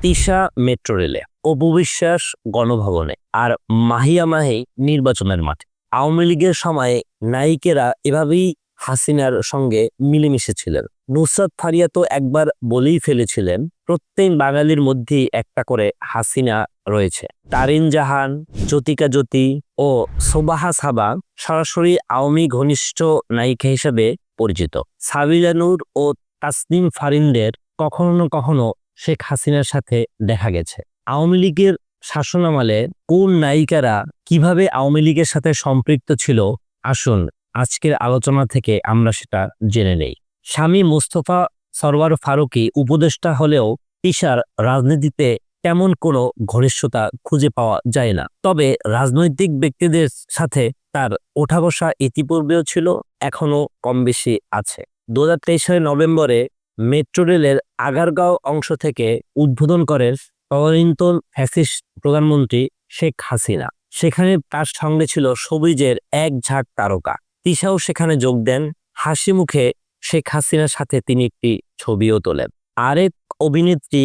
Tisha metro রেলে, অপু বিশ্বাস গণভবনে, আর মাহিয়া মাহি নির্বাচনের মাঠে। আওয়ামী লীগের সময়ে নায়িকেরা এভাবেই হাসিনার সঙ্গে মিলেমিশে ছিলেন। নুসরাত ফারিয়া তো একবার বলেই ফেলেছিলেন, প্রত্যেক বাঙালির মধ্যেই একটা করে হাসিনা রয়েছে। তারিন জাহান, জ্যোতিকা জ্যোতি ও সোবাহা সাবা সরাসরি আওয়ামী ঘনিষ্ঠ নায়িকা হিসেবে পরিচিত। সাবিলা নূর ও তাসনিম ফারিনদের কখনো না কখনো শেখ হাসিনার সাথে দেখা গেছে। আওয়ামী লীগের শাসনামলে কোন নায়িকারা কিভাবে আওয়ামী লীগের সাথে সম্পৃক্ত ছিল, আসুন আজকের আলোচনা থেকে আমরা সেটা জেনে নেই। স্বামী মোস্তফা সরওয়ার ফারুকী উপদেষ্টা হলেও তিশার রাজনীতিতে তেমন কোনো ঘনিষ্ঠতা খুঁজে পাওয়া যায় না। তবে রাজনৈতিক ব্যক্তিদের সাথে তার ওঠা বসা ইতিপূর্বেও ছিল, এখনো কম বেশি আছে। 2023 সালের নভেম্বরে মেট্রো রেলের আগারগাঁও অংশ থেকে উদ্বোধন করেন তদানীন্তন ফ্যাসিস্ট প্রধানমন্ত্রী শেখ হাসিনা। সেখানে তার সঙ্গে ছিল সবুজের এক ঝাঁক তারকা। তিশাও সেখানে যোগ দেন। হাসি মুখে শেখ হাসিনার সাথে তিনি একটি ছবিও তোলেন। আরেক অভিনেত্রী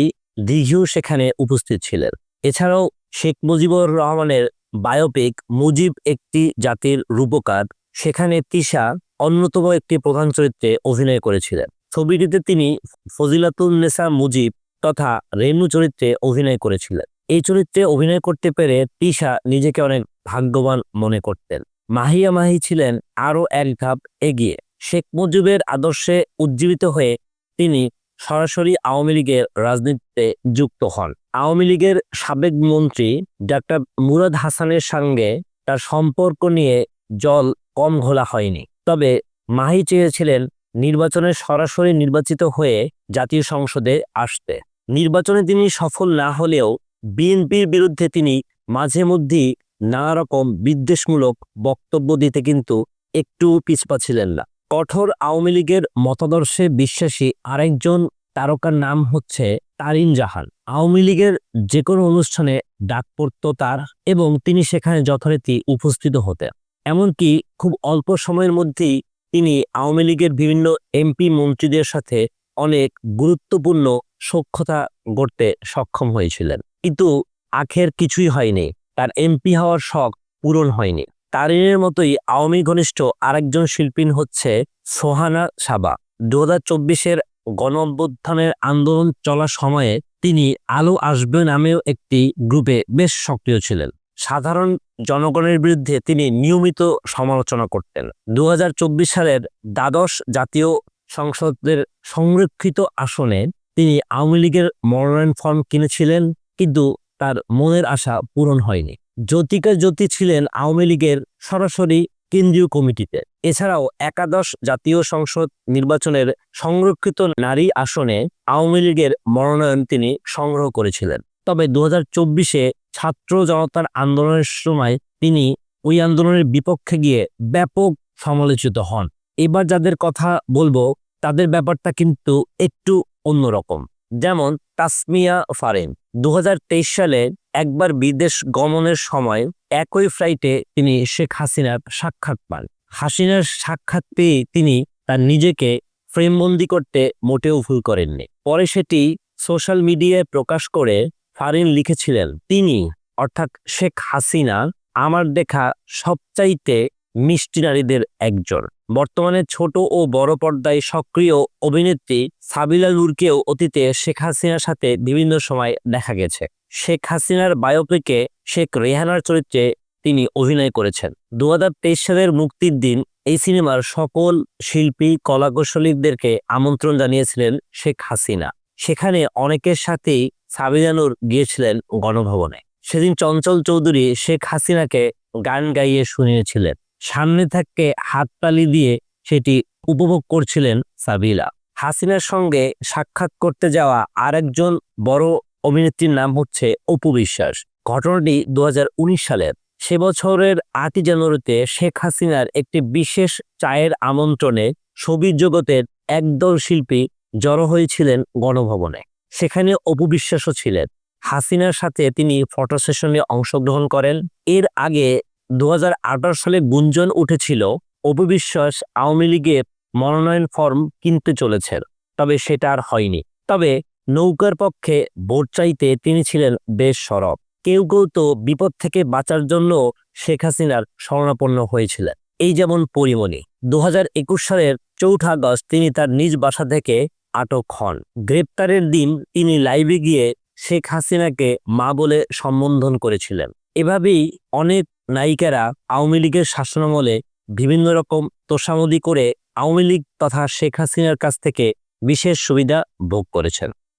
দিঘিও সেখানে উপস্থিত ছিলেন। এছাড়াও শেখ মুজিবুর রহমানের বায়োপিক মুজিব একটি জাতির রূপকার, সেখানে তিশা অন্যতম একটি প্রধান চরিত্রে অভিনয় করেছিলেন। ছবিটিতে তিনি ফজিলাতুন্নেসা মুজিব তথা রেনু চরিত্রে অভিনয় করেছিলেন। এই চরিত্রে অভিনয় করতে পেরে তিশা নিজেকে অনেক ভাগ্যবান মনে করতেন। মাহিয়া মাহি ছিলেন আরও এক ধাপ এগিয়ে। শেখ মুজিবের আদর্শে উজ্জীবিত হয়ে তিনি সরাসরি আওয়ামী লীগের রাজনীতিতে যুক্ত হন। আওয়ামী লীগের সাবেক মন্ত্রী ডাক্তার মুরাদ হাসানের সঙ্গে তার সম্পর্ক নিয়ে জল কম ঘোলা হয়নি। তবে মাহি চেয়েছিলেন নির্বাচনে সরাসরি নির্বাচিত হয়ে জাতীয় সংসদে আসতে। নির্বাচনে তিনি সফল না হলেও বিএনপির বিরুদ্ধে তিনি মাঝে মধ্যেই নানা রকম বিদ্বেষমূলক বক্তব্য দিতে কিন্তু একটু পিছপা ছিলেন না। কঠোর আওয়ামী লীগের মতাদর্শে বিশ্বাসী আরেকজন তারকার নাম হচ্ছে তারিন জাহান। আওয়ামী লীগের যে কোনো অনুষ্ঠানে ডাক পড়ত তার, এবং তিনি সেখানে যথারীতি উপস্থিত হতেন। এমনকি খুব অল্প সময়ের মধ্যেই তিনি আওয়ামী লীগের বিভিন্ন এমপি মন্ত্রীদের সাথে অনেক গুরুত্বপূর্ণ সখ্যতা গড়তে সক্ষম হয়েছিলেন। কিন্তু আখের কিছুই হয়নি, তার এমপি হওয়ার শখ পূরণ হয়নি। তারিনের মতোই আওয়ামী ঘনিষ্ঠ আরেকজন শিল্পী হচ্ছে সোহানা সাবা। 2024-এর গণঅভ্যুত্থানের আন্দোলন চলার সময়ে তিনি আলো আসবে নামেও একটি গ্রুপে বেশ সক্রিয় ছিলেন। সাধারণ জনগণের বিরুদ্ধে তিনি নিয়মিত সমালোচনা করতেন। 2024 সালের দ্বাদশ জাতীয় সংসদের সংরক্ষিত আসনে তিনি আওয়ামী লীগের মনোনয়ন ফর্ম কিনেছিলেন, কিন্তু তার মনের আশা পূরণ হয়নি। জ্যোতিকা জ্যোতি ছিলেন আওয়ামী লীগের সরাসরি কেন্দ্রীয় কমিটিতে। এছাড়াও একাদশ জাতীয় সংসদ নির্বাচনের সংরক্ষিত নারী আসনে আওয়ামী লীগের মনোনয়ন তিনি সংগ্রহ করেছিলেন। তবে 2024-এ ছাত্র জনতার আন্দোলনের সময় তিনি ওই আন্দোলনের বিপক্ষে গিয়ে ব্যাপক সমালোচিত হন। এবার যাদের কথা বলবো তাদের ব্যাপারটা কিন্তু একটু অন্যরকম। যেমন তাসমিয়া ফারিন 2023 সালে একবার বিদেশ গমনের সময় একই ফ্লাইটে তিনি শেখ হাসিনার সাক্ষাৎ পান। হাসিনার সাক্ষাৎ পেয়ে তিনি তার নিজেকে ফ্রেমবন্দি করতে মোটেও ভুল করেননি। পরে সেটি সোশ্যাল মিডিয়ায় প্রকাশ করে ফারিন লিখেছিলেন, তিনি অর্থাৎ শেখ হাসিনা আমার দেখা সবচাইতে মিষ্টি নারীদের একজন। বর্তমানে ছোট ও বড় পর্দায় সক্রিয় অভিনেত্রী সাবিলা নূরকেও অতীতে শেখ হাসিনার সাথে বিভিন্ন সময় দেখা গেছে। শেখ হাসিনার বায়োপিকে শেখ রেহানার চরিত্রে তিনি অভিনয় করেছেন। 2023 সালের মুক্তির দিন এই সিনেমার সকল শিল্পী কলাকুশলীদেরকে আমন্ত্রণ জানিয়েছিলেন শেখ হাসিনা। সেখানে অনেকের সাথেই সাবিলা নূর গিয়েছিলেন গণভবনে। সেদিন চঞ্চল চৌধুরী শেখ হাসিনাকে গান গাইয়ে শুনিয়েছিলেন। সামনে থেকে হাততালি দিয়ে সেটি উপভোগ করছিলেন সাবিলা। হাসিনার সঙ্গে সাক্ষাৎ করতে যাওয়া আরেকজন বড় অভিনেত্রীর নাম হচ্ছে অপু বিশ্বাস। ঘটনাটি 2019 সালের। সে বছরের 8 জানুয়ারিতে শেখ হাসিনার একটি বিশেষ চায়ের আমন্ত্রণে ছবির জগতের একদল শিল্পী জড়ো হয়েছিলেন গণভবনে। সেখানে অপু বিশ্বাসও ছিলেন। হাসিনার সাথে তিনি ফটো সেশনে অংশগ্রহণ করেন। এর আগে 2018 সালে গুঞ্জন উঠেছিল অপু বিশ্বাস আওয়ামী লীগের মনোনয়ন ফর্ম কিনতে চলেছেন, তবে সেটা আর হয়নি। তবে নৌকার পক্ষে ভোট চাইতে তিনি ছিলেন বেশ সরব। কেউ কেউ তো বিপদ থেকে বাঁচার জন্য শেখ হাসিনার শরণাপন্ন হয়েছিলেন। এই যেমন পরিমণি 2021 সালের 4 আগস্ট তিনি তার নিজ বাসা থেকে আটক হন। গ্রেপ্তারের দিন তিনি লাইভে গিয়ে শেখ হাসিনাকে মা বলে সম্বোধন করেছিলেন। এভাবেই অনেক নায়িকারা আওয়ামী লীগের শাসনামলে বিভিন্ন রকম তোষামোদি করে আওয়ামী লীগ তথা শেখ হাসিনার কাছ থেকে বিশেষ সুবিধা ভোগ করেছেন।